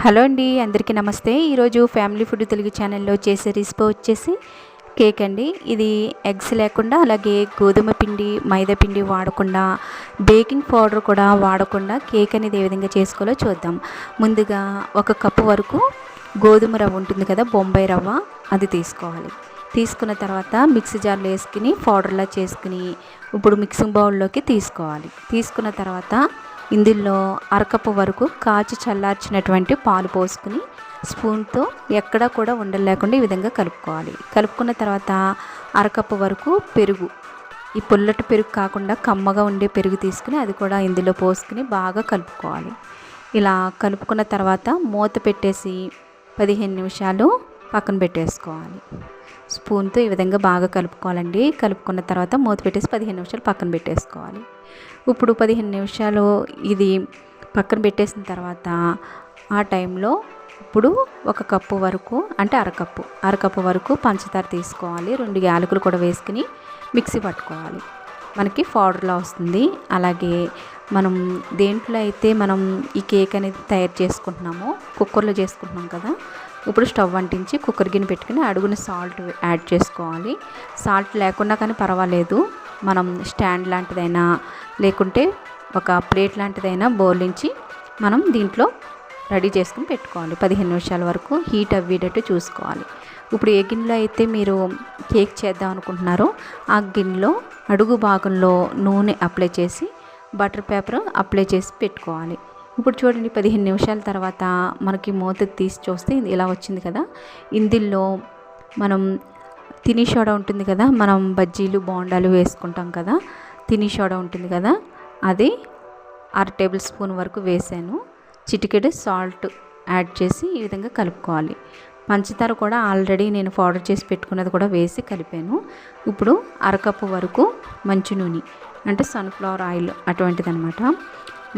Hello అండి, అందరికీ నమస్తే. ఈరోజు ఫ్యామిలీ ఫుడ్ తెలుగు ఛానల్లో చేసే రెసిపీ వచ్చేసి కేక్ అండి. ఇది ఎగ్స్ లేకుండా, అలాగే గోధుమ పిండి, మైదా పిండి వాడకుండా, బేకింగ్ పౌడర్ కూడా వాడకుండా కేక్ అనేది ఏ విధంగా చేసుకోవాలో చూద్దాం. ముందుగా 1 కప్పు వరకు గోధుమ రవ్వ ఉంటుంది కదా, బొంబాయి రవ్వ, అది తీసుకోవాలి. తీసుకున్న తర్వాత మిక్సీ జార్లో వేసుకుని పౌడర్లా చేసుకుని ఇప్పుడు మిక్సింగ్ బౌల్లోకి తీసుకోవాలి. తీసుకున్న తర్వాత ఇందులో 1/2 కప్పు వరకు కాచి చల్లార్చినటువంటి పాలు పోసుకుని స్పూన్తో ఎక్కడా కూడా ఉండలు లేకుండా ఈ విధంగా కలుపుకోవాలి. కలుపుకున్న తర్వాత 1/2 కప్పు వరకు పెరుగు, ఈ పుల్లటి పెరుగు కాకుండా కమ్మగా ఉండే పెరుగు తీసుకుని అది కూడా ఇందులో పోసుకుని బాగా కలుపుకోవాలి. ఇలా కలుపుకున్న తర్వాత మూత పెట్టేసి 15 నిమిషాలు పక్కన పెట్టేసుకోవాలి. స్పూన్తో ఈ విధంగా బాగా కలుపుకోవాలండి. కలుపుకున్న తర్వాత మూత పెట్టేసి 15 నిమిషాలు పక్కన పెట్టేసుకోవాలి. ఇప్పుడు 15 నిమిషాలు ఇది పక్కన పెట్టేసిన తర్వాత ఆ టైంలో ఇప్పుడు 1 కప్పు వరకు, అంటే అరకప్పు వరకు పంచదార తీసుకోవాలి. 2 యాలకులు కూడా వేసుకుని మిక్సీ పట్టుకోవాలి. మనకి పౌడర్లా వస్తుంది. అలాగే మనం దేంట్లో అయితే మనం ఈ కేక్ అనేది తయారు చేసుకుంటున్నామో, కుక్కర్లో చేసుకుంటున్నాం కదా, ఇప్పుడు స్టవ్ అంటించి కుక్కర్ గిన్నె పెట్టుకుని అడుగున సాల్ట్ యాడ్ చేసుకోవాలి. సాల్ట్ లేకుండా కానీ పర్వాలేదు, మనం స్టాండ్ లాంటిదైనా లేకుంటే ఒక ప్లేట్ లాంటిదైనా బౌలించి మనం దీంట్లో రెడీ చేసుకుని పెట్టుకోవాలి. 15 నిమిషాల వరకు హీట్ అవ్వేటట్టు చూసుకోవాలి. ఇప్పుడు ఏ గిన్నెలో అయితే మీరు కేక్ చేద్దాం అనుకుంటున్నారో ఆ గిన్నెలో అడుగు భాగంలో నూనె అప్లై చేసి బటర్ పేపర్ అప్లై చేసి పెట్టుకోవాలి. ఇప్పుడు చూడండి, 15 నిమిషాల తర్వాత మనకి మూత తీసి చూస్తే ఇలా వచ్చింది కదా. ఇందులో మనం తిని సోడా ఉంటుంది కదా, మనం బజ్జీలు బోండాలు వేసుకుంటాం కదా, తిని సోడా ఉంటుంది కదా, అది 1/2 టేబుల్ స్పూన్ వరకు వేసాను. చిటికెడు సాల్ట్ యాడ్ చేసి ఈ విధంగా కలుపుకోవాలి. పంచదార కూడా ఆల్రెడీ నేను పౌడర్ చేసి పెట్టుకున్నది కూడా వేసి కలిపాను. ఇప్పుడు 1/2 కప్పు వరకు మంచి నూనె, అంటే సన్ఫ్లవర్ ఆయిల్ అటువంటిది అనమాట.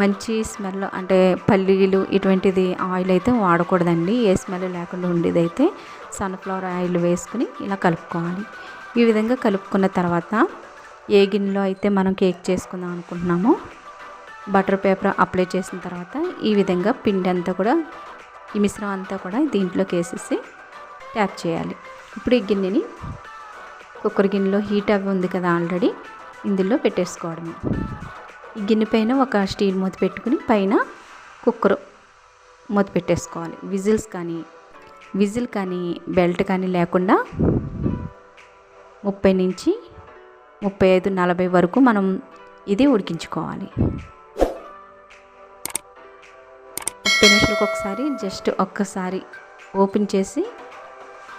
మంచి స్మెల్, అంటే పల్లీలు ఇటువంటిది ఆయిల్ అయితే వాడకూడదండి. ఏ స్మెల్ లేకుండా ఉండేదైతే సన్ఫ్లవర్ ఆయిల్ వేసుకుని ఇలా కలుపుకోవాలి. ఈ విధంగా కలుపుకున్న తర్వాత ఏ గిన్నెలో అయితే మనం కేక్ చేసుకుందాం అనుకుంటున్నామో బటర్ పేపర్ అప్లై చేసిన తర్వాత ఈ విధంగా పిండి అంతా కూడా, ఈ మిశ్రమం అంతా కూడా దీంట్లోకి వేసేసి ట్యాప్ చేయాలి. ఇప్పుడు ఈ గిన్నెని కుక్కర్ గిన్నెలో హీట్ అవి ఉంది కదా ఆల్రెడీ, ఇందులో పెట్టేసుకోవడమే. ఈ గిన్నె పైన ఒక స్టీల్ మూత పెట్టుకుని పైన కుక్కర్ మూత పెట్టేసుకోవాలి. విజిల్ కానీ బెల్ట్ కానీ లేకుండా 30 నుంచి 35, 40 వరకు మనం ఇది ఉడికించుకోవాలి. 30 నిమిషాలకు ఒకసారి జస్ట్ ఒక్కసారి ఓపెన్ చేసి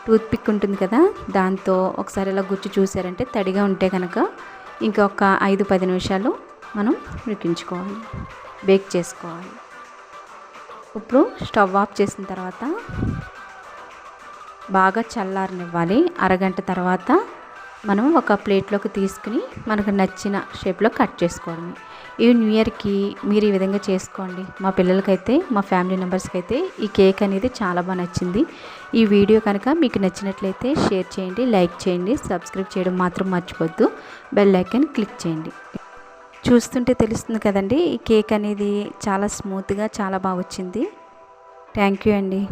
టూత్పిక్ ఉంటుంది కదా, దాంతో ఒకసారి ఇలా గుచ్చి చూసారంటే తడిగా ఉంటే కనుక ఇంకొక 5-10 నిమిషాలు మనం ఉడికించుకోవాలి, బేక్ చేసుకోవాలి. ఇప్పుడు స్టవ్ ఆఫ్ చేసిన తర్వాత బాగా చల్లారనివ్వాలి. అరగంట తర్వాత మనం ఒక ప్లేట్లోకి తీసుకుని మనకు నచ్చిన షేప్లో కట్ చేసుకోవడమే. ఈ న్యూ ఇయర్కి మీరు ఈ విధంగా చేసుకోండి. మా పిల్లలకైతే, మా ఫ్యామిలీ మెంబర్స్కి అయితే ఈ కేక్ అనేది చాలా బాగా నచ్చింది. ఈ వీడియో కనుక మీకు నచ్చినట్లయితే షేర్ చేయండి, లైక్ చేయండి, సబ్స్క్రైబ్ చేయడం మాత్రం మర్చిపోద్దు. బెల్ ఐకాన్ క్లిక్ చేయండి. చూస్తుంటే తెలుస్తుంది కదండి, ఈ కేక్ అనేది చాలా స్మూత్గా చాలా బాగా వచ్చింది. థ్యాంక్ యూ అండి.